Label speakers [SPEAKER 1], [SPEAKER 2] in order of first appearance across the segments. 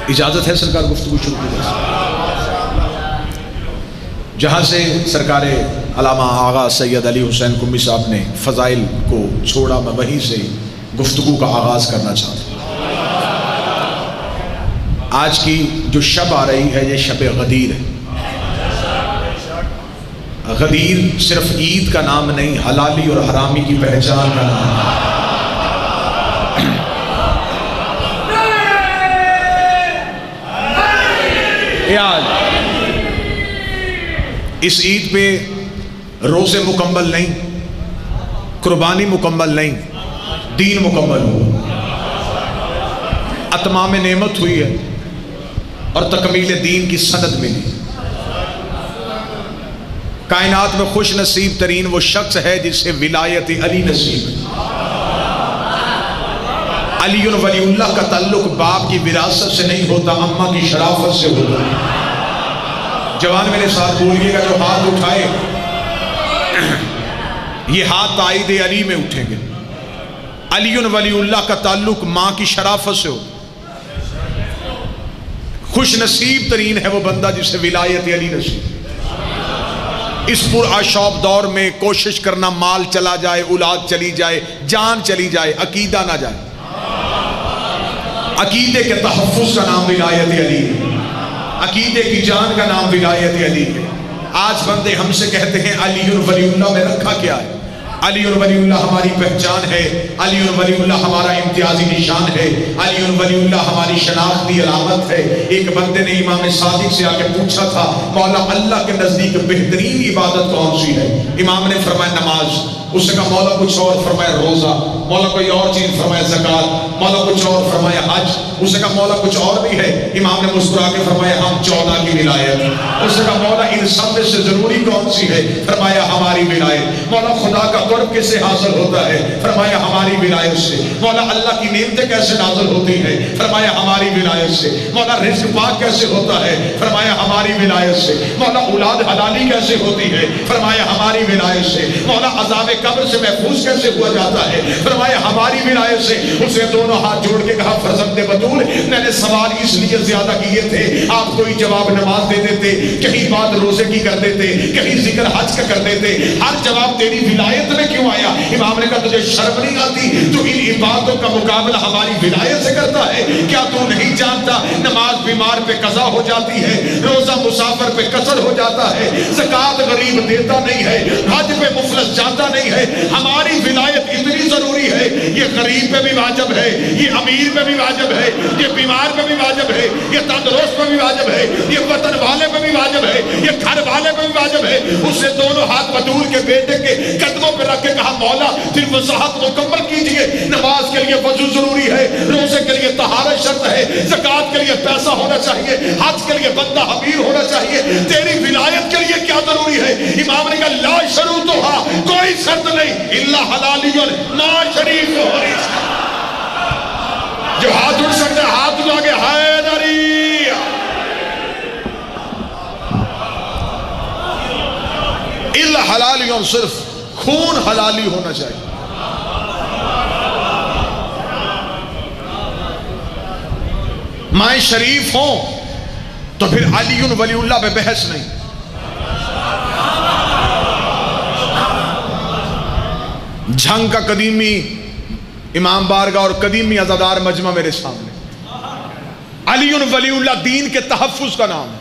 [SPEAKER 1] اجازت ہے سرکار گفتگو شروع کی جائے؟ جہاں سے سرکار علامہ آغا سید علی حسین قمی صاحب نے فضائل کو چھوڑا، میں وہیں سے گفتگو کا آغاز کرنا چاہتا ہوں۔ آج کی جو شب آ رہی ہے یہ شب غدیر ہے۔ غدیر صرف عید کا نام نہیں، حلالی اور حرامی کی پہچان کا نام ہے۔ اس عید پہ روزے مکمل نہیں، قربانی مکمل نہیں، دین مکمل ہوا، اتمام نعمت ہوئی ہے اور تکمیل دین کی سند ملی۔ کائنات میں خوش نصیب ترین وہ شخص ہے جسے ولایت علی نصیب ہے۔ علی ولی اللہ کا تعلق باپ کی وراثت سے نہیں ہوتا، اماں کی شرافت سے ہوتا ہے۔ جوان میرے ساتھ بولیے گا، جو ہاتھ اٹھائے یہ ہاتھ تائید علی میں اٹھیں گے۔ علی ولی اللہ کا تعلق ماں کی شرافت سے ہوتا ہے۔ خوش نصیب ترین ہے وہ بندہ جسے ولایت علی نصیب۔ اس پرآشوب دور میں کوشش کرنا مال چلا جائے، اولاد چلی جائے، جان چلی جائے، عقیدہ نہ جائے۔ عقیدے کے تحفظ کا نام ولایت علی ہے، عقیدے کی جان کا نام ولایت علی ہے۔ آج بندے ہم سے کہتے ہیں علی ولی اللہ میں رکھا کیا ہے؟ علی ولی اللہ ہماری پہچان ہے، علی ولی اللہ ہمارا امتیازی نشان ہے، علی ولی اللہ ہماری شناختی علامت ہے۔ ایک بندے نے امام صادق سے آ کے پوچھا تھا، مولا اللہ کے نزدیک بہترین عبادت کون سی ہے؟ امام نے فرمایا نماز۔ اس نے کہا مولا کچھ اور، فرمایا روزہ۔ مولا کوئی اور چیز، فرمایا زکات۔ مولا کچھ اور، فرمایا حج۔ اس نے کہا مولا کچھ اور بھی ہے؟ امام نے مسکرا کے فرمایا ہم 14 کی ولایت۔ اس نے کہا مولا ان سب میں سے ضروری کون سی ہے؟ فرمایا ہماری ولایت۔ مولا خدا کا قرب کیسے حاصل ہوتا ہے؟ فرمایا ہماری ولایت سے۔ مولا اللہ کی نعمتیں کیسے نازل ہوتی ہیں؟ فرمایا ہماری ولایت سے۔ مولا رزق پاک کیسے ہوتا ہے؟ فرمایا ہماری ولایت سے۔ مولا اولاد حلالی کیسے ہوتی ہے؟ فرمایا ہماری ولایت سے۔ مولا عذاب قبر سے محفوظ کیسے ہوا جاتا ہے؟ فرمایا ہماری ولایت سے۔ اسے دونوں ہاتھ جوڑ کے کہا فرزند بطول، میں نے سوال اس لیے زیادہ کیے تھے، آپ کوئی جواب نماز دے دیتے، کہیں بات روزے کی کر دیتے، کہیں ذکر حج کا کر دیتے، ہر جواب تیری ولایت میں کیوں آیا؟ امام نے کہا تجھے شرم نہیں آتی؟ تو ان عبادتوں کا مقابلہ ہماری ولایت سے کرتا ہے؟ کیا تو نہیں جانتا نماز بیمار پہ قضا ہو جاتی ہے، روزہ مسافر پہ قصر ہو جاتا ہے، زکات غریب دیتا نہیں ہے، حج پہ مفلس جاتا نہیں ہے؟ ہماری ولایت اتنی ضروری ہے، یہ غریب پہ بھی واجب ہے، یہ امیر پہ بھی واجب ہے، یہ بیمار پہ بھی واجب ہے، یہ تندرست پہ بھی واجب ہے، یہ وطن والے پہ بھی واجب ہے، یہ گھر والے پہ بھی واجب ہے۔ اسے دونوں ہاتھ بطول کے بیٹے کے قدموں پہ رکھ کے کہا مولا پھر وضاحت مکمل کیجئے، نماز کے لیے وضو ضروری ہے، روزے کے لیے طہارت شرط ہے، زکات کے لیے پیسہ ہونا چاہیے، حج کے لیے بندہ حبیر ہونا چاہیے، تیری ولایت کے لیے کیا ضروری ہے؟ امام نے کہا لا شروطہا، کوئی شرط نہیں، الا حلالی ما شریف ہوئی۔ جو ہاتھ اٹھ سکتے ہیں ہاتھ اٹھا کے حیدری۔ الا حلالی، صرف خون حلالی ہونا چاہیے۔ مائیں شریف ہوں تو پھر علی ولی اللہ پہ بحث نہیں۔ جھنگ کا قدیمی امام بارگاہ اور قدیمی عزادار مجمع میرے سامنے، علی ولی اللہ دین کے تحفظ کا نام ہے۔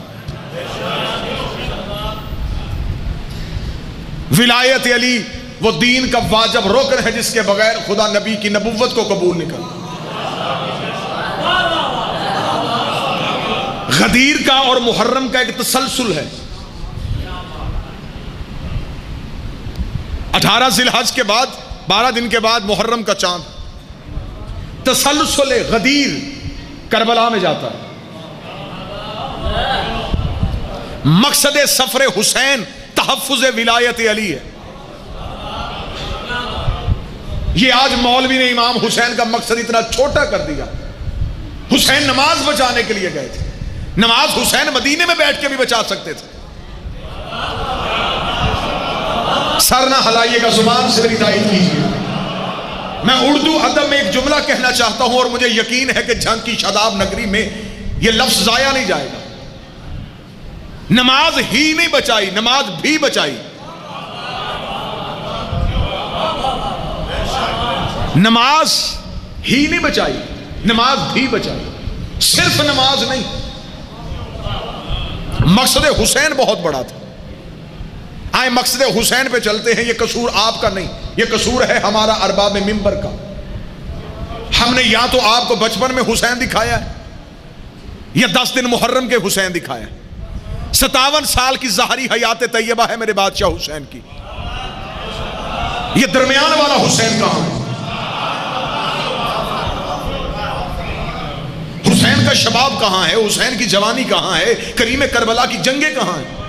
[SPEAKER 1] ولایت علی وہ دین کا واجب رکن ہے جس کے بغیر خدا نبی کی نبوت کو قبول نہیں کرتا۔ غدیر کا اور محرم کا ایک تسلسل ہے۔ 18 ذی الحج کے بعد 12 دن کے بعد محرم کا چاند، تسلسل غدیر کربلا میں جاتا ہے۔ مقصد سفر حسین تحفظ ولایت علی ہے۔ یہ آج مولوی نے امام حسین کا مقصد اتنا چھوٹا کر دیا۔ حسین نماز بچانے کے لیے گئے تھے، نماز حسین مدینے میں بیٹھ کے بھی بچا سکتے تھے۔ سر نہ ہلائیے گا، زبان سے میری تائید کیجیے۔ میں اردو ادب میں ایک جملہ کہنا چاہتا ہوں اور مجھے یقین ہے کہ جھنگ کی شاداب نگری میں یہ لفظ ضائع نہیں جائے گا. نماز ہی نہیں بچائی، نماز بھی بچائی. نماز ہی نہیں بچائی، نماز بھی بچائی. صرف نماز نہیں، مقصد حسین بہت بڑا تھا. آئے مقصد حسین پہ چلتے ہیں. یہ قصور آپ کا نہیں، یہ قصور ہے ہمارا ارباب منبر کا. ہم نے یا تو آپ کو بچپن میں حسین دکھایا ہے یا 10 دن محرم کے حسین دکھایا ہے. 57 سال کی ظاہری حیات طیبہ ہے میرے بادشاہ حسین کی. یہ درمیان والا حسین کہاں ہے؟ حسین کا شباب کہاں ہے؟ حسین کی جوانی کہاں ہے؟ کریم کربلا کی جنگیں کہاں ہیں؟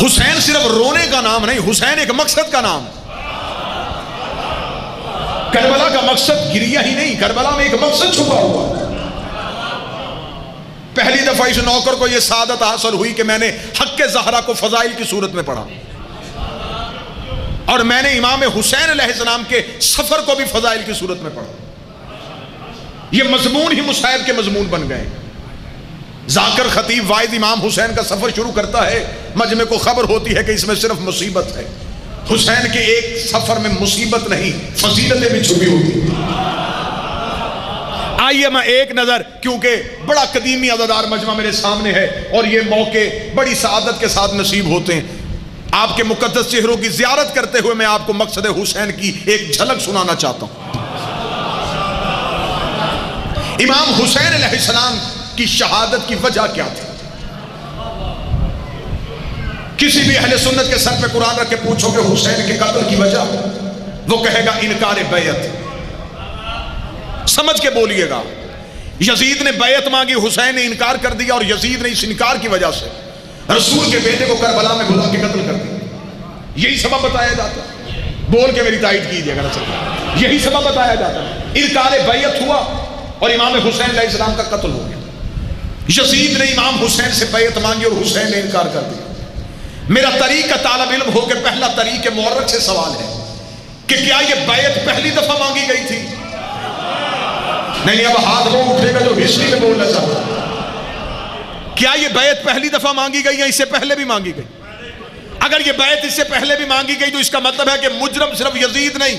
[SPEAKER 1] حسین صرف رونے کا نام نہیں، حسین ایک مقصد کا نام. کربلا کا مقصد گریہ ہی نہیں، کربلا میں ایک مقصد چھپا ہوا ہے. پہلی دفعہ اس نوکر کو یہ سعادت حاصل ہوئی کہ میں نے حق زہرا کو فضائل کی صورت میں پڑھا، اور میں نے امام حسین علیہ السلام کے سفر کو بھی فضائل کی صورت میں پڑھا. یہ مضمون ہی مصائب کے مضمون بن گئے. ذاکر خطیب واعظ امام حسین کا سفر شروع کرتا ہے، مجمع کو خبر ہوتی ہے کہ اس میں صرف مصیبت ہے. حسین کے ایک سفر میں مصیبت نہیں، فضیلتیں بھی چھپی ہوتی ہیں. آئیے میں ایک نظر، کیونکہ بڑا قدیمی عزادار مجمع میرے سامنے ہے اور یہ موقع بڑی سعادت کے ساتھ نصیب ہوتے ہیں. آپ کے مقدس چہروں کی زیارت کرتے ہوئے میں آپ کو مقصد حسین کی ایک جھلک سنانا چاہتا ہوں. امام حسین علیہ السلام کی شہادت کی وجہ کیا تھی؟ کسی بھی اہل سنت کے سر پہ قرآن رکھ کے پوچھو کہ حسین کے قتل کی وجہ، وہ کہے گا انکار بیعت. سمجھ کے بولیے گا. یزید نے بیعت مانگی، حسین نے انکار کر دیا، اور یزید نے اس انکار کی وجہ سے رسول کے بیٹے کو کربلا میں بلا کے قتل کر دیا. یہی سبب بتایا جاتا ہے. بول کے میری تائید کیجیے گا. یہی سبب بتایا جاتا ہے. انکار بیعت ہوا اور امام حسین علیہ السلام کا قتل ہو گیا. یزید نے امام حسین سے بیعت مانگی اور حسین نے انکار کر دیا. میرا طریق کا طالب علم ہو کے پہلا طریق مورخ سے سوال ہے کہ کیا یہ بیعت پہلی دفعہ مانگی گئی تھی؟ نہیں، اب ہاتھ وہ اٹھے گا جو ہسٹری میں بولنا چاہتا ہے. کیا یہ بیعت پہلی دفعہ مانگی گئی یا اس سے پہلے بھی مانگی گئی؟ اگر یہ بیعت اس سے پہلے بھی مانگی گئی تو اس کا مطلب ہے کہ مجرم صرف یزید نہیں.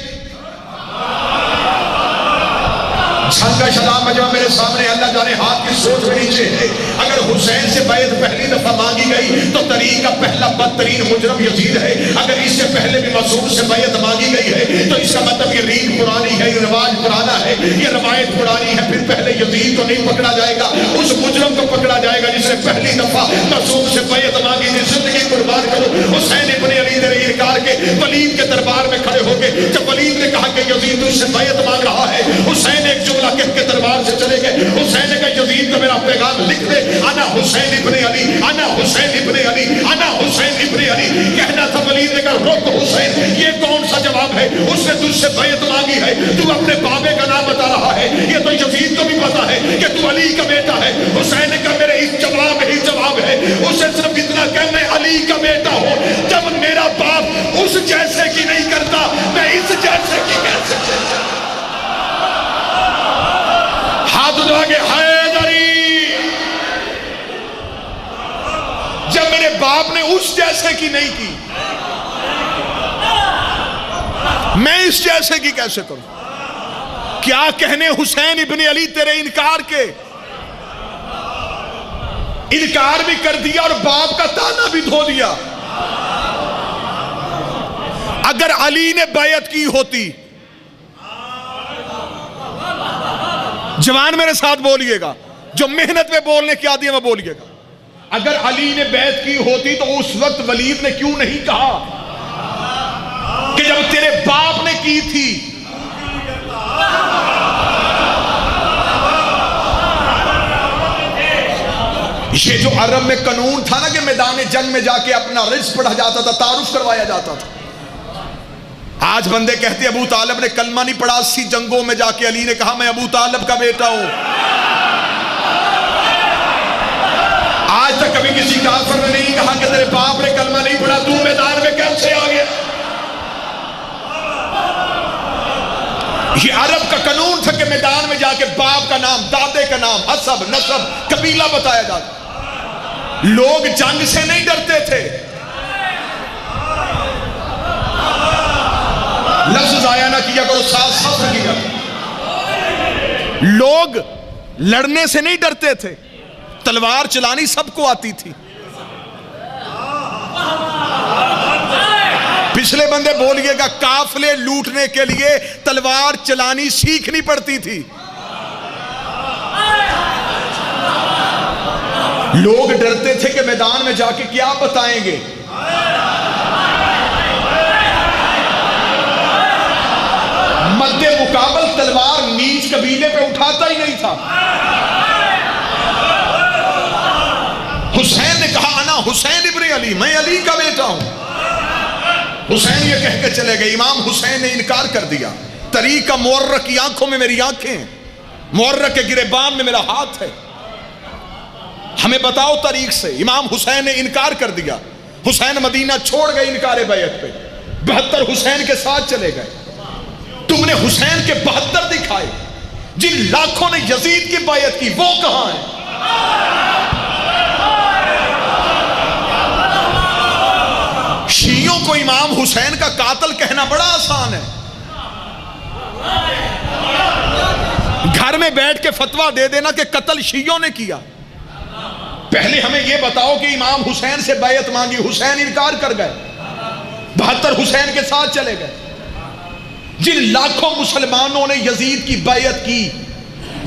[SPEAKER 1] چھنگا شلام مجمع میرے سامنے، اللہ جانے ہاتھ کی سوچ میں نیچے ہے. اگر حسین سے بیعت پہلی دفعہ مانگی گئی تو طریق کا پہلا بدترین مجرم یزید ہے. اگر اس سے پہلے بھی مسعود سے بیعت مانگی گئی ہے تو اس کا مطلب یہ ریت پرانی ہے، یہ رواج پرانا ہے، یہ روایت پرانی ہے. پھر پہلے یزید کو نہیں پکڑا جائے گا، اس مجرم کو پکڑا جائے گا جس نے پہلی دفعہ مسعود سے بیعت مانگی تھی. زندگی قربان کرو حسین ابن علی نے انکار کے ولید کے دربار میں کھڑے ہو کے جب ولید نے کہا کہ یزید تجھ سے بیعت مانگ رہا ہے، حسین ایک جملہ کہہ کے دربار سے چلے گئے. حسین نے کہا یزید کو میرا پیغام لکھ دے، انا حسین ابن علی، انا حسین ابن علی، انا حسین ابن علی. کہنا تھا. ولید نے کہا رک حسین، یہ کون سا جواب ہے؟ اس نے تجھ سے بیعت مانگی ہے، تو اپنے بابے کا نام بتا رہا ہے. یہ تو یزید کو بھی پتا ہے کہ تو علی کا بیٹا ہے. حسین نے کہا میرے اس جواب ہی جواب ہے. اسے صرف اتنا کہ میں علی کا بیٹا ہوں. جب میرا باپ اس جیسے کی نہیں کرتا، میں اس جیسے کی کیسے کرتا؟ ہاتھ اٹھا کے حیدری. جب میرے باپ نے اس جیسے کی نہیں کی، میں اس جیسے کی کیسے کروں؟ کیا کہنے حسین ابن علی تیرے انکار کے؟ انکار بھی کر دیا اور باپ کا تانا بھی دھو دیا. اگر علی نے بیعت کی ہوتی، جوان میرے ساتھ بولیے گا، جو محنت میں بولنے کی عادی ہے وہ بولیے گا. اگر علی نے بیعت کی ہوتی تو اس وقت ولید نے کیوں نہیں کہا کہ جب تیرے باپ نے کی تھی؟ یہ جو عرب میں قانون تھا نا کہ میدان جنگ میں جا کے اپنا رزق پڑھا جاتا تھا، تعارف کروایا جاتا تھا. آج بندے کہتے ابو طالب نے کلمہ نہیں پڑھا 80 جنگوں میں جا کے علی نے کہا میں ابو طالب کا بیٹا ہوں. آج تک کبھی کسی کافر نے نہیں کہا کہ تیرے باپ نے کلمہ نہیں پڑھا، تو میدان میں کیسے آ گیا؟ یہ عرب کا قانون تھا کہ میدان میں جا کے باپ کا نام، دادے کا نام، حسب، نسب، قبیلہ بتایا جاتا۔ لوگ جنگ سے نہیں ڈرتے تھے، لفظ ضائع نہ کیا کرو، ساتھ ساتھ رکھیے گا۔ لوگ لڑنے سے نہیں ڈرتے تھے، تلوار چلانی سب کو آتی تھی۔ پچھلے بندے بولیے گا، قافلے لوٹنے کے لیے تلوار چلانی سیکھنی پڑتی تھی۔ لوگ ڈرتے تھے کہ میدان میں جا کے کیا بتائیں گے۔ مد مقابل تلوار نیچ قبیلے پہ اٹھاتا ہی نہیں تھا۔ حسین نے کہا انا حسین ابن علی، میں علی کا بیٹا ہوں۔ حسین یہ کہہ کے چلے گئے۔ امام حسین نے انکار کر دیا۔ طریق کا مورک کی آنکھوں میں میری آنکھیں ہیں، مورک کے گریبان میں میرا ہاتھ ہے، ہمیں بتاؤ طریق سے۔ امام حسین نے انکار کر دیا۔ حسین مدینہ چھوڑ گئے انکار بیعت پہ، 72 حسین کے ساتھ چلے گئے۔ تم نے حسین کے 72 دکھائے، جن لاکھوں نے یزید کی بیعت کی وہ کہاں ہیں؟ شیعوں کو امام حسین کا قاتل کہنا بڑا آسان ہے، گھر میں بیٹھ کے فتویٰ دے دینا کہ قتل شیعوں نے کیا۔ پہلے ہمیں یہ بتاؤ کہ امام حسین سے بیعت مانگی، حسین انکار کر گئے، 72 حسین کے ساتھ چلے گئے۔ جن لاکھوں مسلمانوں نے یزید کی بیعت کی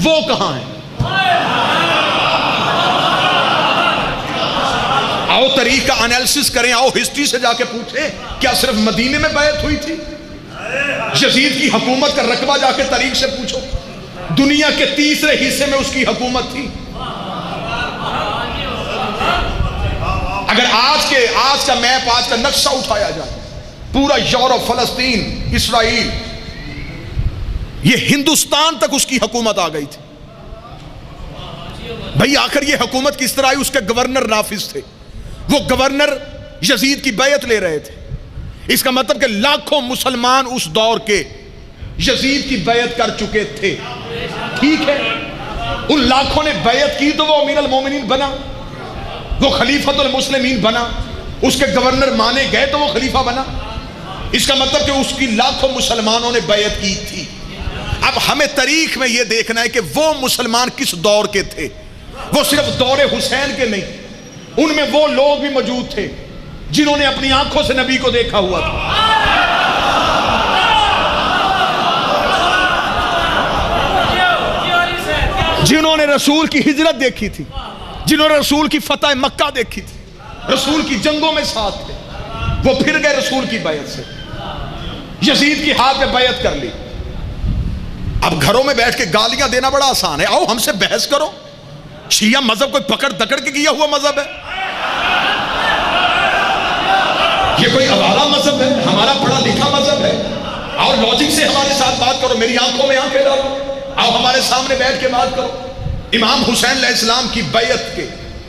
[SPEAKER 1] وہ کہاں ہیں؟ آؤ طریق کا انالیسس کریں، آؤ ہسٹری سے جا کے پوچھیں، کیا صرف مدینے میں بیعت ہوئی تھی؟ یزید کی حکومت کا رقبہ جا کے طریق سے پوچھو، دنیا کے تیسرے حصے میں اس کی حکومت تھی۔ اگر آج کا میپ، آج کا نقشہ اٹھایا جائے، پورا یورپ، فلسطین، اسرائیل، یہ ہندوستان تک اس کی حکومت آ گئی تھی۔ بھئی آخر یہ حکومت کس طرح آئی؟ اس کے گورنر نافذ تھے، وہ گورنر یزید کی بیعت لے رہے تھے۔ اس کا مطلب کہ لاکھوں مسلمان اس دور کے یزید کی بیعت کر چکے تھے۔ ٹھیک ہے، ان لاکھوں نے بیعت کی تو وہ امیر المومنین بنا، وہ خلیفۃ المسلمین بنا، اس کے گورنر مانے گئے تو وہ خلیفہ بنا۔ اس کا مطلب کہ اس کی لاکھوں مسلمانوں نے بیعت کی تھی۔ اب ہمیں تاریخ میں یہ دیکھنا ہے کہ وہ مسلمان کس دور کے تھے۔ وہ صرف دور حسین کے نہیں، ان میں وہ لوگ بھی موجود تھے جنہوں نے اپنی آنکھوں سے نبی کو دیکھا ہوا تھا۔ جنہوں نے رسول کی ہجرت دیکھی تھی، جنہوں نے رسول کی فتح مکہ دیکھی تھی، رسول کی جنگوں میں ساتھ تھے، وہ پھر گئے رسول کی بیعت سے، یزید کی ہاتھ میں بیعت کر لی۔ اب گھروں میں بیٹھ کے گالیاں دینا بڑا آسان ہے، آؤ ہم سے بحث کرو۔ شیعہ مذہب کوئی پکڑ دکڑ کے کیا ہوا مذہب ہے؟ یہ کوئی آوارہ مذہب ہے؟ ہمارا پڑھا لکھا مذہب ہے؟ آؤ لاجک سے ہمارے ساتھ بات کرو، میری آنکھوں میں آنکھیں ڈالو، آؤ ہمارے سامنے بیٹھ کے بات کرو۔ امام حسین علیہ السلام کی بیعت کے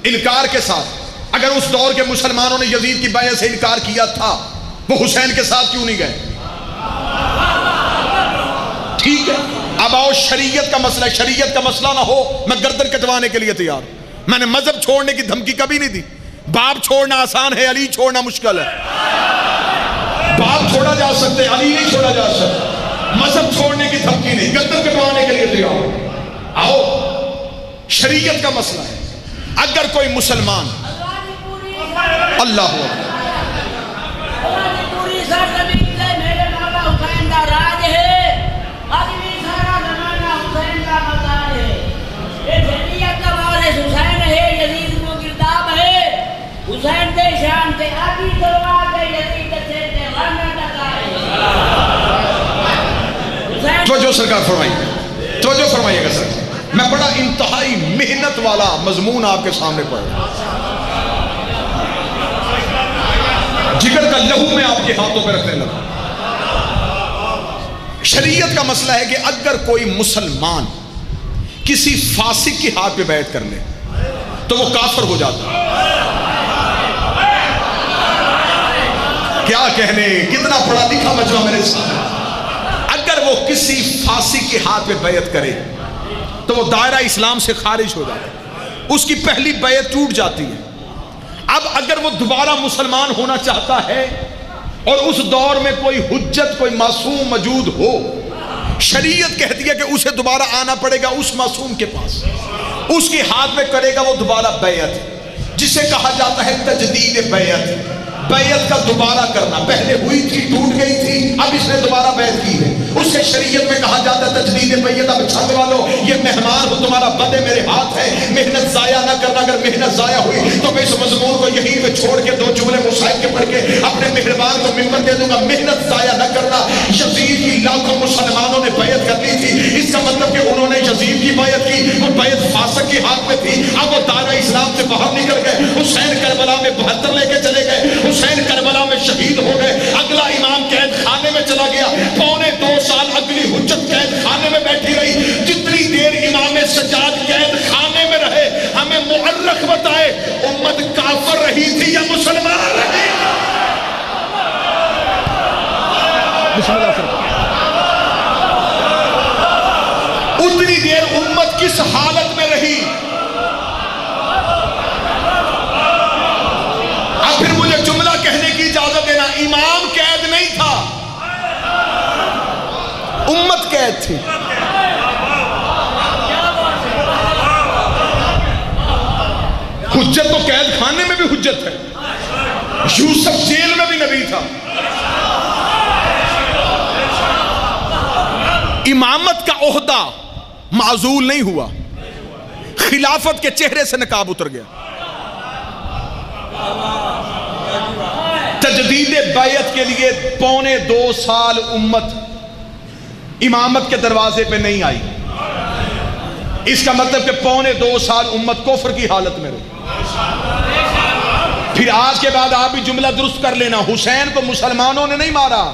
[SPEAKER 1] انکار کے ساتھ اگر اس دور کے مسلمانوں نے یزید کی بیعت سے انکار کیا تھا، وہ حسین کے ساتھ کیوں نہیں گئے؟ ٹھیک ہے، اب آؤ شریعت کا مسئلہ، شریعت کا مسئلہ نہ ہو میں گردن کٹوانے کے لیے تیار ہوں۔ میں نے مذہب چھوڑنے کی دھمکی کبھی نہیں دی۔ باپ چھوڑنا آسان ہے، علی چھوڑنا مشکل ہے۔ باپ چھوڑا جا سکتے، علی نہیں چھوڑا جا سکتا۔ مذہب چھوڑنے کی دھمکی نہیں، گردن کٹوانے کے لیے تیار ہوں۔ آؤ شریعت کا مسئلہ ہے، اگر کوئی مسلمان اللہ توجہ سرکار فرمائیے، توجہ فرمائیے گا سر، میں بڑا انتہائی محنت والا مضمون آپ کے سامنے پڑھ رہا ہوں، جگر کا لہو میں آپ کے ہاتھوں پہ رکھنے لگا۔ شریعت کا مسئلہ ہے کہ اگر کوئی مسلمان کسی فاسق کے ہاتھ پہ بیعت کر لے تو وہ کافر ہو جاتا ہے۔ کیا کہنے، کتنا پڑھا لکھا مجمع میرے سامنے۔ اگر وہ وہ کسی فاسق کے ہاتھ میں بیعت کرے تو وہ دائرہ اسلام سے خارج ہو جاتا ہے، اس کی پہلی بیعت ٹوٹ جاتی ہے۔ اب اگر وہ دوبارہ مسلمان ہونا چاہتا ہے اور اس دور میں کوئی حجت، کوئی معصوم موجود ہو، شریعت کہتی ہے کہ اسے دوبارہ آنا پڑے گا اس معصوم کے پاس، اس کے ہاتھ میں کرے گا وہ دوبارہ بیعت، جسے کہا جاتا ہے تجدید بیعت۔ بیعت کا دوبارہ کرنا، پہلے ہوئی تھی ٹوٹ گئی تھی، اب اس نے دوبارہ بیعت کی ہے، اسے شریعت میں کہا جاتا ہے تجدید بیعت۔ اب چھت والو، یہ مہمان ہو تمہارا بدے میرے ہاتھ ہے، محنت ضائع نہ کرنا، اگر محنت ضائع ہوئی تو میں اس مضمون کو یہیں پہ چھوڑ کے دو جملے مصائب کے پڑھ کے اپنے مہربان کو ممبر دے دوں گا۔ محنت ضائع نہ کرنا۔ یزید کی لاکھوں مسلمانوں نے بیعت کر لی تھی، اس کا مطلب کہ انہوں نے یزید کی بیعت کی، وہ بیعت فاسق کے ہاتھ میں تھی، اب وہ دائرہ اسلام سے باہر نکل گئے۔ حسین کربلا میں 72 لے کے چلے گئے، حسین کربلا میں شہید ہو گئے، اگلا امام قید خانے میں چلا گیا، پونے 2 سال اگلی حجت قید خانے میں بیٹھی رہی۔ جتنی دیر امام سجاد قید خانے میں رہے، ہمیں مورخ بتائے امت کافر رہی تھی یا مسلمان رہی؟ اتنی دیر امت کس حالت میں رہی؟ اب پھر مجھے جملہ کہنے کی اجازت دینا، امام قید نہیں تھا، امت قید تھی۔ حجت تو قید خانے میں بھی حجت ہے، یوسف جیل میں بھی نبی تھا۔ امامت کا عہدہ معزول نہیں ہوا، خلافت کے چہرے سے نقاب اتر گیا۔ تجدید بیعت کے لیے پونے 2 سال امت امامت کے دروازے پہ نہیں آئی، اس کا مطلب کہ پونے 2 سال امت کفر کی حالت میں رہی۔ پھر آج کے بعد آپ بھی جملہ درست کر لینا، حسین کو مسلمانوں نے نہیں مارا،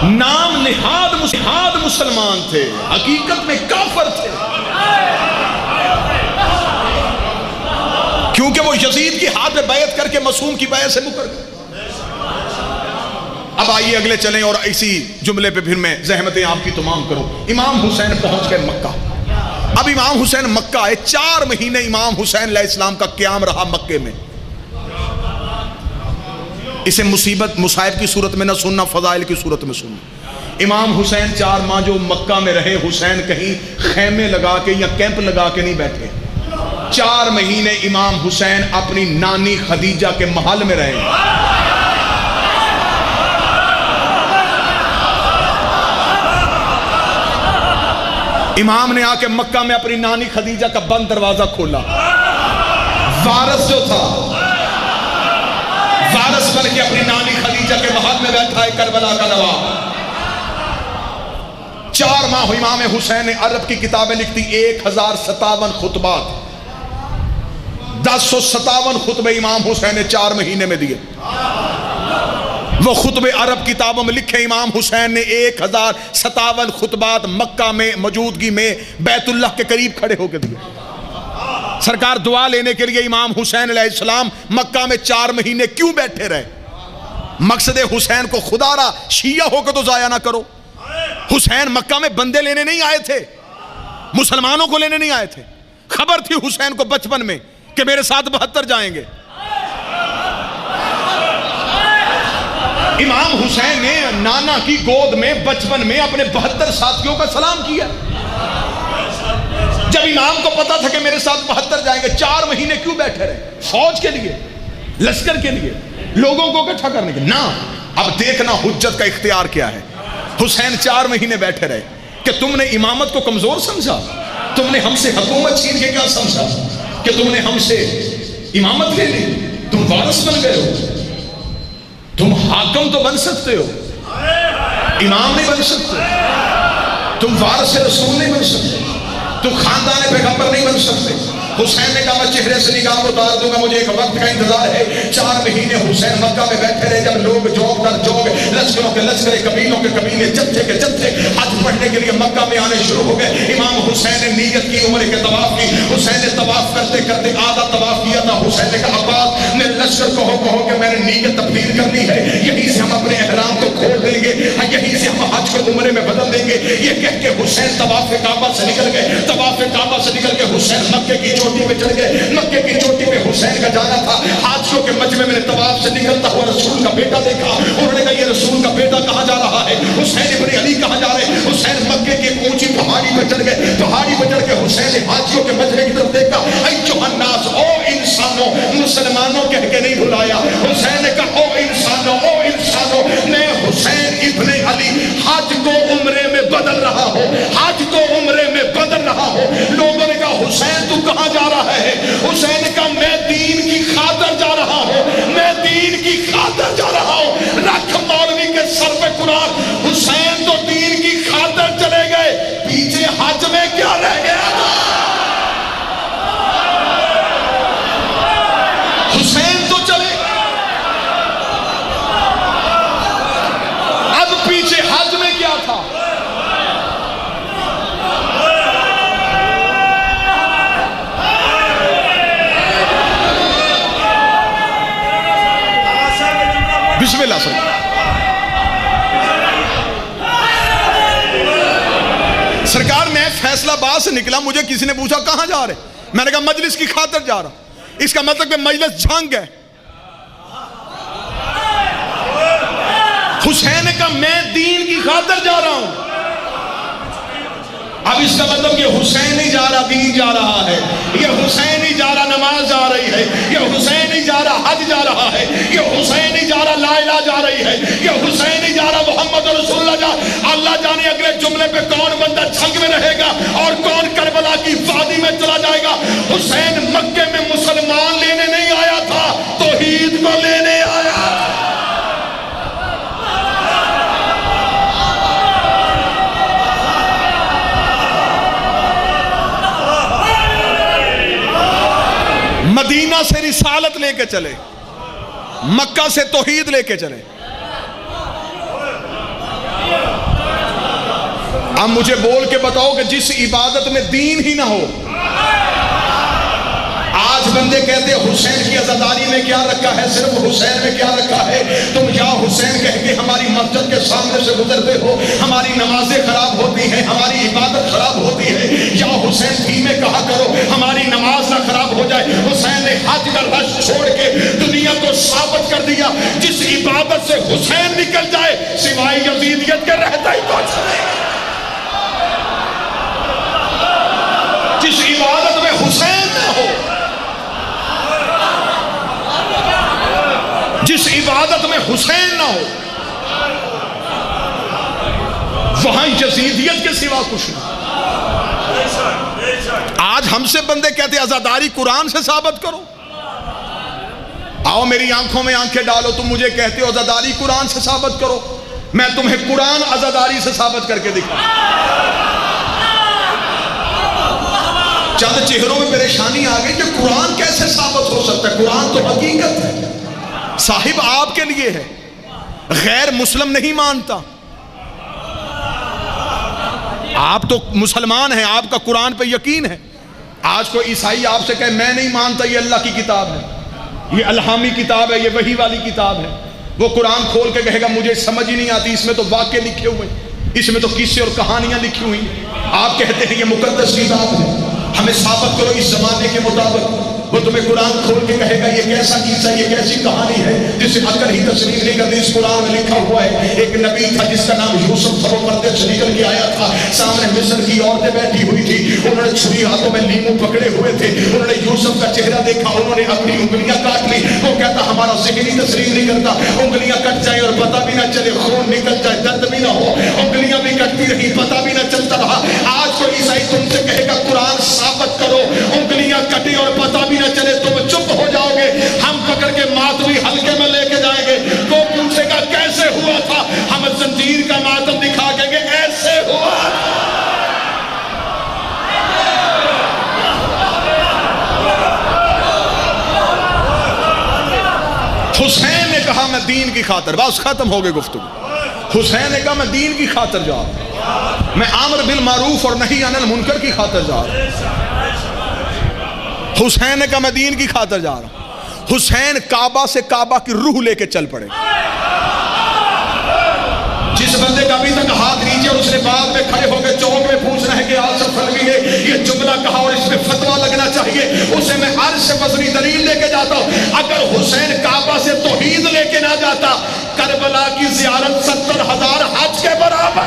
[SPEAKER 1] نام نہاد مسلمان تھے، حقیقت میں کافر تھے، کیونکہ وہ یزید کی ہاتھ میں بیعت کر کے معصوم کی بیعت سے مکر گئے۔ اب آئیے اگلے چلیں اور اسی جملے پہ پھر میں زحمتیں آپ کی تمام کروں۔ امام حسین پہنچ گئے مکہ۔ اب امام حسین مکہ آئے، 4 مہینے امام حسین علیہ السلام کا قیام رہا مکے میں۔ اسے مصیبت مصائب کی صورت میں نہ سننا، فضائل کی صورت میں سننا۔ امام حسین 4 ماہ جو مکہ میں رہے، حسین کہیں خیمے لگا کے یا کیمپ لگا کے نہیں بیٹھے، 4 مہینے امام حسین اپنی نانی خدیجہ کے محل میں رہے۔ امام نے آ کے مکہ میں اپنی نانی خدیجہ کا بند دروازہ کھولا، وارث جو تھا وارث بن کے اپنی نانی خدیجہ کے محل میں بیٹھا ہے، کربلا کا نواب۔ 4 ماہ امام حسین نے عرب کی کتابیں لکھتی، 1057 خطبات، 1057 خطبے امام حسین نے 4 مہینے میں دیے۔ وہ خطبے عرب کتابوں میں لکھے، امام حسین نے 1057 خطبات مکہ میں موجودگی میں بیت اللہ کے قریب کھڑے ہو کے دیے۔ سرکار دعا لینے کے لیے امام حسین علیہ السلام مکہ میں 4 مہینے کیوں بیٹھے رہے؟ مقصد حسین کو خدا را شیعہ ہو کے تو ضائع نہ کرو۔ حسین مکہ میں بندے لینے نہیں آئے تھے، مسلمانوں کو لینے نہیں آئے تھے، خبر تھی حسین کو بچپن میں کہ میرے ساتھ 72 جائیں گے۔ امام حسین نے نانا کی گود میں بچپن میں اپنے 72 ساتھیوں کا سلام کیا۔ جب امام کو پتا تھا کہ میرے ساتھ 72 جائیں گے، 4 مہینے کیوں بیٹھے رہے؟ فوج کے لیے، لشکر کے لیے، لوگوں کو اکٹھا کرنے کے لیے نہ۔ اب دیکھنا حجت کا اختیار کیا ہے۔ حسین 4 مہینے بیٹھے رہے کہ تم نے امامت کو کمزور سمجھا، تم نے ہم سے حکومت چھین کے کیا سمجھا کہ تم نے ہم سے امامت لے لی، تم وارث بن گئے ہو، تم حاکم تو بن سکتے ہو، امام نہیں بن سکتے، تم وارث رسول نہیں بن سکتے، تم خاندان پیغمبر نہیں بن سکتے، حسین نے کہا میں چہرے سے نگاہ اتار دوں گا، مجھے ایک وقت کا انتظار ہے۔ 4 مہینے حسین مکہ میں بیٹھے رہے، جب لوگ جوگ در جوگ، لشکروں کے لشکر، قبیلوں کے قبیلے، جتھے کے جتھے حج پڑھنے کے لیے مکہ میں آنے شروع ہو گئے۔ امام حسین نے نیت کی عمرے کے طواف کی۔ حسین نے طواف کرتے کرتے آدھا طواف کیا تھا۔ حسین نے کہا عباس نے لشکر کہو کہ میں نے نیت تبدیل کر لی ہے، یہیں سے ہم اپنے احرام کو کھول دیں گے، یہیں سے ہم حج کو عمرے میں بدل دیں گے۔ یہ کہہ کے حسین طواف کعبہ سے نکل گئے۔ طواف کعبہ سے نکل کے حسین مکے کی چوٹی پہ چڑھ گئے۔ مکے کی چوٹی پہ حسین کا جانا تھا۔ حاجیوں کے مجمع میں نے طواف سے نکلتا ہوا رسول کا بیٹا دیکھا۔ انہوں نے کہا یہ رسول کا بیٹا کہاں جا رہا ہے؟ حسین ابن علی کہاں جا رہے ہیں؟ حسین مکے کی ایک اونچی پہاڑی پہ چڑھ گئے۔ پہاڑی پہ چڑھ کے حسین نے حاجیوں کے مجمع کی طرف دیکھا۔ ایھا الناس، او انسانوں، مسلمانوں کہہ کے نہیں بلایا۔ حسین نے کہا او انسانوں، او انسانوں، میں حسین ابن علی حج کو عمرے میں بدل رہا ہوں، حج کو عمرے میں بدل رہا ہوں۔ لوگوں نے کہا حسین تو کہاں جا رہا ہے؟ حسین نے کہا میں دین کی خاطر جا رہا ہوں، میں دین کی خاطر جا رہا ہوں۔ رکھ مولوی کے سر پہ قرآن۔ حسین تو دین کی خاطر چلے گئے، پیچھے حج میں کیا رہ گیا تھا؟ حسین تو چلے اب پیچھے حج میں کیا تھا؟ بسم اللہ سر۔ سرکار میں فیصلہ آباد سے نکلا، مجھے کسی نے پوچھا کہاں جا رہے؟ میں نے کہا مجلس کی خاطر جا رہا۔ اس کا مطلب کہ مجلس جھنگ ہے۔ حسین نے کہا میں دین کی خاطر جا رہا ہوں۔ اب اس کا مطلب کہ حسین نہیں جا رہا، دین جا رہا ہے۔ یہ حسین نہیں جا رہا، نماز جا رہی ہے۔ یہ حسین نہیں جا رہا، حج جا رہا ہے۔ یہ حسین نہیں جا رہا، لا الہ جا رہی ہے۔ یہ حسین نہیں جا رہا، محمد رسول اللہ جا۔ اللہ جانے اگلے جملے پہ کون بندہ جھنگ میں رہے گا اور کون کربلا کی وادی میں چلا جائے گا۔ حسین مکے میں مسلمان لینے نہیں آیا تھا، توحید کو لینے آیا تھا۔ مدینہ سے رسالت لے کے چلے، مکہ سے توحید لے کے چلے۔ اب مجھے بول کے بتاؤ کہ جس عبادت میں دین ہی نہ ہو۔ آج بندے کہتے ہیں حسین کی عزاداری میں کیا رکھا ہے، صرف حسین میں کیا رکھا ہے؟ تم یا حسین کہہ کے ہماری مسجد کے سامنے سے گزرتے ہو، ہماری نمازیں خراب ہوتی ہیں، ہماری عبادت خراب ہوتی ہے۔ یا حسین بھی میں کہا کرو ہماری نماز نہ خراب ہو جائے۔ حسین نے حج کا رش چھوڑ کے دنیا کو ثابت کر دیا، جس عبادت سے حسین نکل جائے سوائے یزیدیت کے رہتا ہی کچھ نہیں۔ جس عبادت میں حسین نہ ہو، جس عبادت میں حسین نہ ہو، وہاں یزیدیت کے سوا کچھ نہیں۔ آج ہم سے بندے کہتے ہیں عزاداری قرآن سے ثابت کرو۔ آؤ میری آنکھوں میں آنکھیں ڈالو، تم مجھے کہتے ہو عزاداری قرآن سے ثابت کرو، میں تمہیں قرآن عزاداری سے ثابت کر کے دکھاؤں۔ چند چہروں میں پریشانی آ گئی کہ قرآن کیسے ثابت ہو سکتا ہے؟ قرآن تو حقیقت ہے، صاحب آپ کے لیے ہے، غیر مسلم نہیں مانتا۔ آپ تو مسلمان ہیں، آپ کا قرآن پہ یقین ہے۔ آج کوئی عیسائی آپ سے کہے میں نہیں مانتا یہ اللہ کی کتاب ہے، یہ الہامی کتاب ہے، یہ وحی والی کتاب ہے، وہ قرآن کھول کے کہے گا مجھے سمجھ ہی نہیں آتی، اس میں تو واقعے لکھے ہوئے، اس میں تو قصے اور کہانیاں لکھی ہوئی۔ آپ کہتے ہیں یہ مقدس کتاب ہے، ہمیں ثابت کرو اس زمانے کے مطابق۔ وہ تمہیں قرآن کھول کے کہے گا یہ کیسا قصہ، یہ کیسی کہانی ہے جسے عقل ہی تسلیم نہیں کرتی۔ اس قرآن میں لکھا ہوا ہے ایک نبی تھا جس کا نام یوسف تھا، وہ پردے سے نکل کے آیا تھا، سامنے مصر کی عورتیں بیٹھی ہوئی تھی، انہوں نے چھری ہاتھوں میں لیمو پکڑے ہوئے تھے، انہوں نے یوسف کا چہرہ دیکھا، انہوں نے اپنی انگلیاں کاٹ لی۔ وہ کہتا ہمارا ذہن ہی تسلیم نہیں کرتا، انگلیاں کٹ جائیں اور پتہ بھی نہ چلے، خون نکل جائے درد بھی نہ ہو، انگلیاں بھی کٹتی رہی پتہ بھی نہ چلتا رہا۔ آج کوئی عیسائی تم سے کہے گا قرآن ثابت کرو، انگلیاں کٹی اور پتہ بھی نہ چلے، تم چپ ہو جاؤ گے، ہم پکڑ کے ماتمی حلقے میں لے کے جائیں گے۔ وہ پوچھے گا کیسے ہوا تھا، ہم زنجیر کا ماتم دکھا کے کہ ایسے ہوا تھا۔ کہا میں دین کی خاطر، بس ختم ہو گئی گفتگو۔ حسین نے کہا میں دین کی خاطر جا رہا ہوں، میں امر بالمعروف اور نہی عن المنکر کی خاطر جا رہا ہوں۔ حسین نے کہا میں دین کی خاطر جا رہا ہوں۔ حسین کعبہ سے کعبہ کی روح لے کے چل پڑے۔ جس بندے کا ابھی تک ہاتھ نیچے اور اس نے بعد میں کھڑے ہو کے چوک میں پوچھنا ہے کہ آصف فلوی نے یہ جملہ کہا اور اس میں فتویٰ لگنا چاہیے، اسے میں عرش سے وزنی دلیل لے کے جاتا ہوں۔ اگر حسین کعبہ سے توحید لے کے نہ جاتا، کربلا کی زیارت 70,000 حج کے برابر۔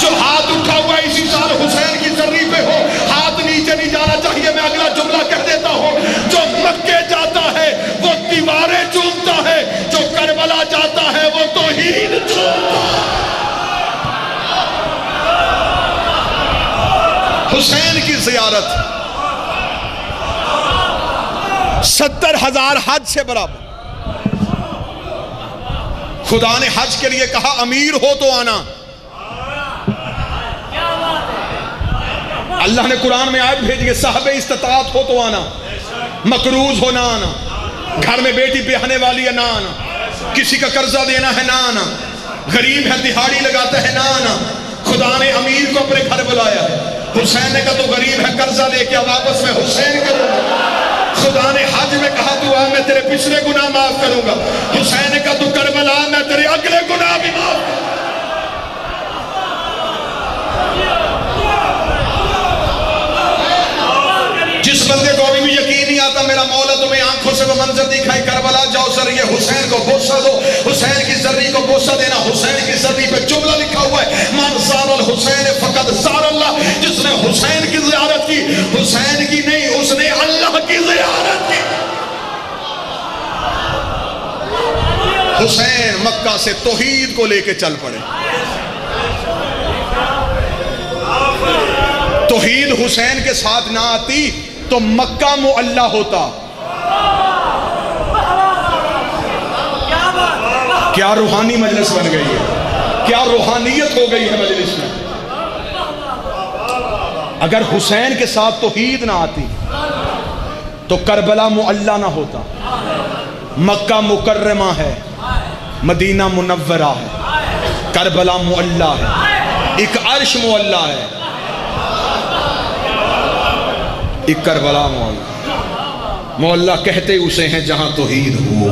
[SPEAKER 1] جو ہاتھ اٹھا ہوا اسی سال حسین کی زری پہ ہو، ہاتھ نیچے نہیں جانا چاہیے۔ میں اگلا جملہ کہہ دیتا ہوں، جو مکے جاتا ہے وہ دیواریں چومتا ہے، جو کربلا جاتا ہے وہ توحید چومتا ہے۔ حسین کی زیارت 70,000 حج سے برابر۔ خدا نے حج کے لیے کہا امیر ہو تو آنا۔ اللہ نے قرآن میں آیت بھیجی ہے صاحب استطاعت ہو تو آنا، مقروض ہو نہ آنا، گھر میں بیٹی بیاہنے والی ہے نہ آنا، کسی کا قرضہ دینا ہے نہ آنا، غریب ہے دہاڑی لگاتا ہے نہ آنا۔ خدا نے امیر کو اپنے گھر بلایا ہے۔ حسین نے کہا تو غریب ہے قرضہ لے کے واپس میں حسین کروں گا۔ خدا نے حج میں کہا تو آ میں تیرے پچھلے گناہ معاف کروں گا۔ حسین نے کہا تو کربلا میں تیرے اگلے گناہ بھی معاف کروں گا۔ جس بندے کو ابھی بھی یقین نہیں آتا میرا مولا تمہیں آنکھوں سے وہ منظر دکھائے، کربلا جاؤ سر یہ حسین کو بوسہ دو، حسین کی زری کو بوسہ دینا۔ حسین کی زری پہ جملہ لکھا ہوا ہے من زار الحسین فقد زار اللہ۔ جس نے حسین کی زیارت کی، حسین کی نہیں اس نے اللہ کی زیارت کی۔ حسین مکہ سے توحید کو لے کے چل پڑے۔ توحید حسین کے ساتھ نہ آتی تو مکہ معلّہ ہوتا۔ کیا روحانی مجلس بن گئی ہے، کیا روحانیت ہو گئی ہے مجلس میں۔ اگر حسین کے ساتھ توحید نہ آتی تو کربلا معلّہ نہ ہوتا۔ مکہ مکرمہ ہے، مدینہ منورہ ہے، کربلا معلّہ ہے، ایک عرش معلّہ ہے، ایک کربلا معلّہ۔ معلّہ کہتے اسے ہیں جہاں توحید ہو۔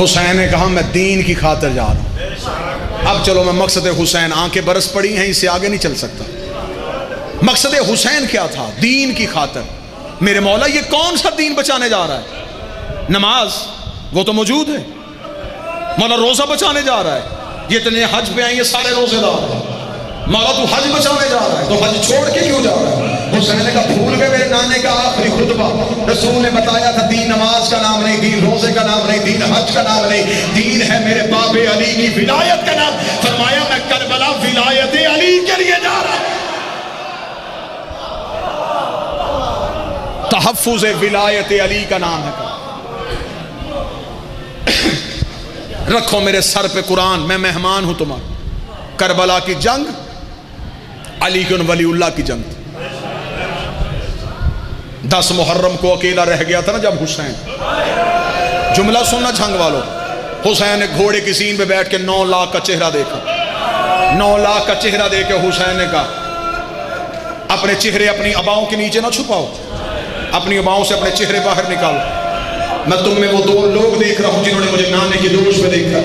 [SPEAKER 1] حسین نے کہا میں دین کی خاطر جا رہا ہوں۔ اب چلو میں مقصد حسین، آنکھیں برس پڑی ہیں، اس سے آگے نہیں چل سکتا۔ مقصد حسین کیا تھا؟ دین کی خاطر۔ میرے مولا یہ کون سا دین بچانے جا رہا ہے؟ نماز وہ تو موجود ہے، مولا روزہ بچانے جا رہا ہے، یہ اتنے حج پہ آئیں گے سارے روزے دار ہیں، مولا تو حج بچانے جا رہا ہے تو حج چھوڑ کے کیوں جا رہا ہے؟ حسین نے کہا بھول گئے میرے نانے کا آخری خطبہ، رسول نے بتایا تھا دین نماز کا نام نہیں، دین روزے کا نام نہیں، دین حج کا نام نہیں، دین ہے میرے باب علی کی ولایت کا نام۔ فرمایا میں کربلا ولایت علی کے لیے جا رہا ہوں۔ تحفظ ولایت علی کا نام ہے۔ رکھو میرے سر پہ قرآن، میں مہمان ہوں تمہارا۔ کربلا کی جنگ علی بن ولی اللہ کی جنگ، 10 محرم کو اکیلا رہ گیا تھا نا جب حسین، جملہ سننا جھنگ والو، حسین نے گھوڑے کی سین پہ بیٹھ کے 9 لاکھ کا چہرہ دیکھا، 9 لاکھ کا چہرہ دیکھ کے حسین نے کہا اپنے چہرے اپنی اباؤں کے نیچے نہ چھپاؤ، اپنی اباؤں سے اپنے چہرے باہر نکالو۔ میں تم میں وہ 2 لوگ دیکھ رہا ہوں جنہوں نے مجھے نانے کی دوش میں دیکھا،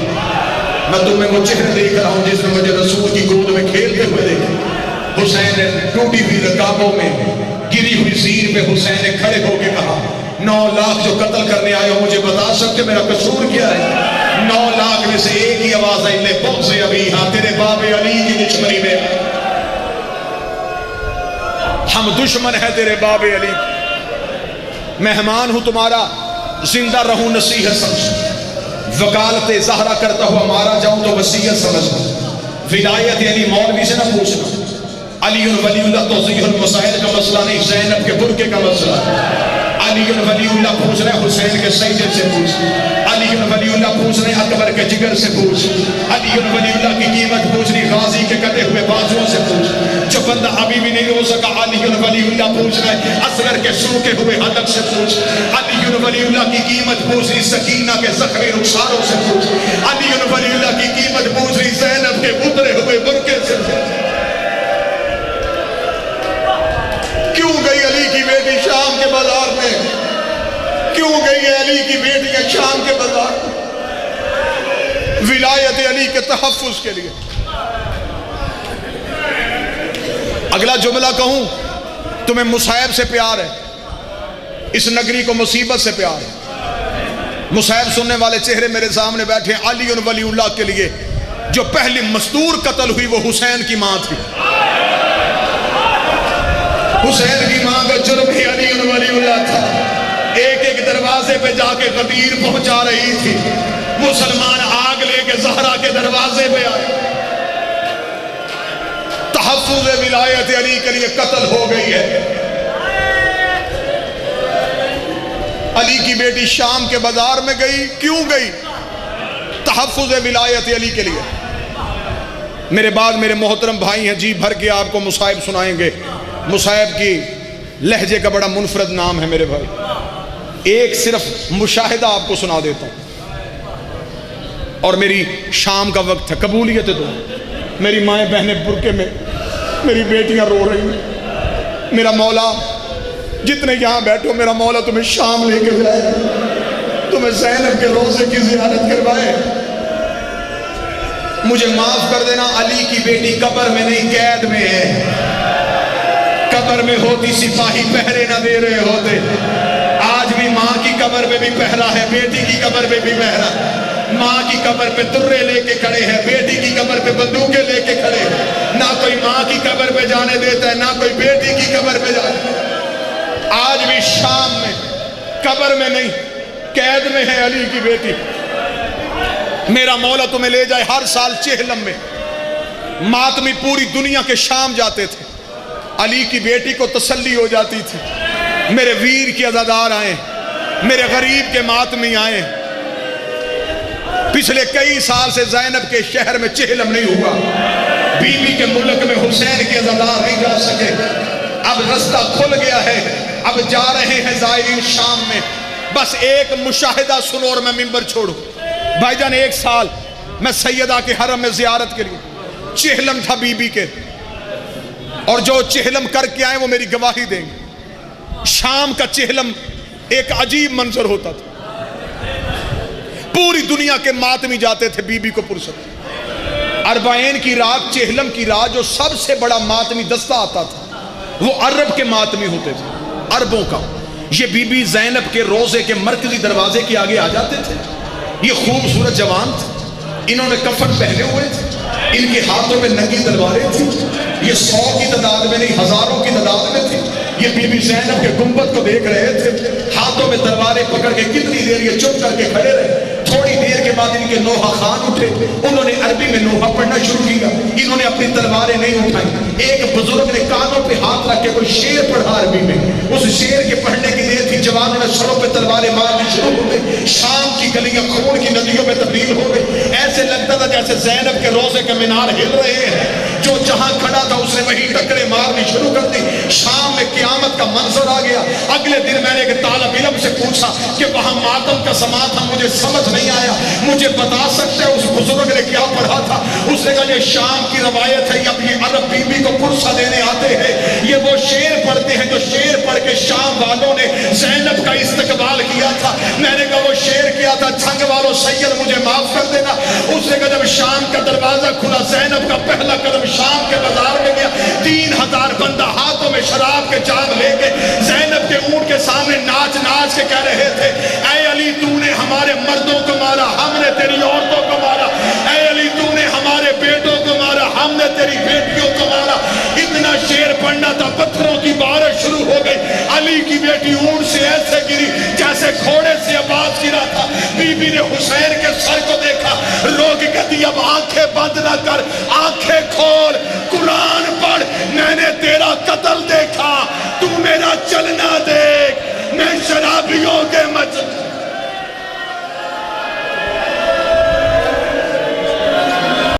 [SPEAKER 1] میں تم میں وہ چہرے دیکھ رہا ہوں جس نے مجھے رسول کی گود میں کھیلتے ہوئے دیکھا۔ حسین نے ٹوٹی ہوئی رکابوں میں گری ہوئی زین پہ حسین نے کھڑے ہو کے کہا 9 لاکھ جو قتل کرنے آئے ہو مجھے بتا سکتے میرا قصور کیا ہے؟ 9 لاکھ میں سے ایک ہی آواز آئی، لے پہنچ سے ابھی ہاں تیرے باب علی کی دشمنی میں ہم دشمن ہیں تیرے باب علی کی، مہمان ہوں تمہارا، زندہ رہوں نصیحت سمجھ، وکالت زہرا کرتا ہوا مارا جاؤں تو وصیت سمجھنا، ولایت یعنی مولوی سے نہ پوچھنا، علی ولی اللہ توضیح المسائل کا مسئلہ نہیں، زینب کے برقعے کا مسئلہ، علی ولی اللہ پوچھ رہے حسین کے سجدے سے پوچھ، علی ولی اللہ پوچھ رہے اکبر کے جگر سے پوچھ، علی ولی اللہ کی قیمت پوچھ رہی غازی کے کٹے ہوئے بازوؤں سے پوچھ، جو بندہ ابھی بھی نہیں رو سکا علی ولی اللہ پوچھ رہے اصغر کے سوکے ہوئے حلق سے پوچھ، علی ولی اللہ کی قیمت پوچھ رہی سکینہ کے زخمی رخساروں سے پوچھ، علی ولی اللہ کی قیمت پوچھ رہی زینب کے اترے ہوئے برقعے سے پوچھ۔ کیوں گئی علی کی بیٹی شام کے بازار میں؟ کیوں گئی ہے علی کی بیٹیاں شام کے بازار میں؟ ولایت علی کے تحفظ کے لیے۔ اگلا جملہ کہوں، تمہیں مصائب سے پیار ہے، اس نگری کو مصیبت سے پیار ہے۔ مصائب سننے والے چہرے میرے سامنے بیٹھے ہیں۔ علی ولی اللہ کے لیے جو پہلی مستور قتل ہوئی وہ حسین کی ماں تھی۔ حسین کی ماں کا جرم ہی علی ولی اللہ تھا۔ ایک ایک دروازے پہ جا کے غدیر پہنچا رہی تھی۔ مسلمان آگ لے کے زہرا کے دروازے پہ آئے۔ تحفظ ولایت علی کے لیے قتل ہو گئی ہے۔ علی کی بیٹی شام کے بازار میں گئی، کیوں گئی؟ تحفظ ولایت علی کے لیے۔ میرے بعد میرے محترم بھائی ہیں، جی بھر کے آپ کو مصائب سنائیں گے۔ مصائب کی لہجے کا بڑا منفرد نام ہے میرے بھائی۔ ایک صرف مشاہدہ آپ کو سنا دیتا ہوں، اور میری شام کا وقت ہے، قبولیت دو۔ میری مائیں بہنیں برقعے میں، میری بیٹیاں رو رہی ہیں۔ میرا مولا، جتنے یہاں بیٹھو، میرا مولا تمہیں شام لے کے جائے، تمہیں زینب کے روزے کی زیارت کروائے۔ مجھے معاف کر دینا، علی کی بیٹی قبر میں نہیں قید میں ہے۔ قبر میں ہوتی سپاہی پہرے نہ دے رہے ہوتے۔ آج بھی ماں کی قبر پہ بھی پہرا ہے، بیٹی کی قبر پہ بھی پہرا۔ ماں کی قبر پہ درے لے کے کھڑے ہیں، بیٹی کی قبر پہ بندوقیں لے کے کھڑے ہیں۔ نہ کوئی ماں کی قبر پہ جانے دیتا ہے، نہ کوئی بیٹی کی قبر پہ جانے۔ آج بھی شام میں قبر میں نہیں قید میں ہے علی کی بیٹی۔ میرا مولا تمہیں لے جائے۔ ہر سال چہلم میں ماتمی پوری دنیا کے شام جاتے تھے، علی کی بیٹی کو تسلی ہو جاتی تھی۔ میرے ویر کے عزادار آئیں، میرے غریب کے ماتمی آئیں۔ پچھلے کئی سال سے زینب کے شہر میں چہلم نہیں ہوا، بی بی کے ملک میں حسین کے عزادار نہیں جا سکے۔ اب رستہ کھل گیا ہے، اب جا رہے ہیں زائرین شام میں۔ بس ایک مشاہدہ سنو اور میں منبر چھوڑوں۔ بھائی جان، ایک سال میں سیدہ کے حرم میں زیارت کے لیے، چہلم تھا بی بی کے، اور جو چہلم کر کے آئے وہ میری گواہی دیں گے۔ شام کا چہلم ایک عجیب منظر ہوتا تھا۔ پوری دنیا کے ماتمی جاتے تھے بی بی کو پرسد۔ اربعین کی رات، چہلم کی رات، جو سب سے بڑا ماتمی دستہ آتا تھا وہ عرب کے ماتمی ہوتے تھے، عربوں کا۔ یہ بی بی زینب کے روزے کے مرکزی دروازے کے آگے آ جاتے تھے۔ یہ خوبصورت جوان تھے، انہوں نے کفن پہنے ہوئے تھے، ان کے ہاتھوں میں ننگی تلواریں تھیں۔ یہ 100 کی تعداد میں نہیں، ہزاروں کی تعداد میں تھی۔ یہ بی بی زینب کے گنبد کو دیکھ رہے تھے، ہاتھوں میں تلواریں پکڑ کے کتنی دیر یہ چپ کر کے کھڑے رہے۔ تھوڑی دیر کے بعد ان کے نوحہ خان اٹھے، انہوں نے عربی میں نوحہ پڑھنا شروع کیا۔ انہوں نے اپنی تلواریں نہیں اٹھائیں۔ ایک بزرگ نے کانوں پہ ہاتھ رکھ کے کوئی شعر پڑھا عربی میں، اس شعر کے پڑھنے کی دیر تھی، جوانوں نے سروں پہ تلواریں مارنی شروع ہو گئی۔ شام کی گلیاں خون کی ندیوں میں تبدیل ہو گئی۔ ایسے لگتا تھا جیسے زینب کے روزے کے مینار ہل رہے ہیں۔ جو جہاں کھڑا تھا اس نے وہیں ٹکرے مارنی شروع کر دی۔ شام میں قیامت کا منظر آ گیا۔ اگلے دن میں نے ایک طالب علم سے پوچھا کہ وہاں ماتم کا سما تھا، مجھے سمجھ نہیں آیا، مجھے بتا سکتے اس بزرگ نے کیا پڑھا تھا؟ اس نے کہا یہ شام کی روایت ہے، اب یہ عرب بی بی کو پرسہ دینے آتے ہیں، یہ وہ شعر پڑھتے ہیں جو شعر پڑھ کے شام والوں نے زینب کا استقبال کیا تھا۔ میں نے کہا وہ شعر کیا تھا، چھنگ والوں سید مجھے معاف کر دینا۔ اس نے کہا جب شام کا دروازہ کھلا، زینب کا پہلا قدم شام کے بازار میں گیا، 3000 بندہ ہاتھوں میں شراب کے جام لے کے زینب کے اونٹ کے سامنے ناچ ناچ کے کہہ رہے تھے، اے علی تو نے ہمارے مردوں کو مارا، ہم نے تیری عورتوں کو مارا، اے علی تو نے ہمارے بیٹوں کو مارا، ہم نے تیری بیٹیوں کو مارا۔ اتنا شعر پڑھنا تھا، پتھروں کی بارش شروع ہو گئی۔ علی کی بیٹی اونٹ سے ایسے گری جیسے گھوڑے سے عباس گرا تھا۔ بی بی نے حسین کے سر کو دیکھا، رو کے کہتی اب آنکھیں بند نہ کر، آنکھیں کھول، قرآن پڑھ، میں نے تیرا قتل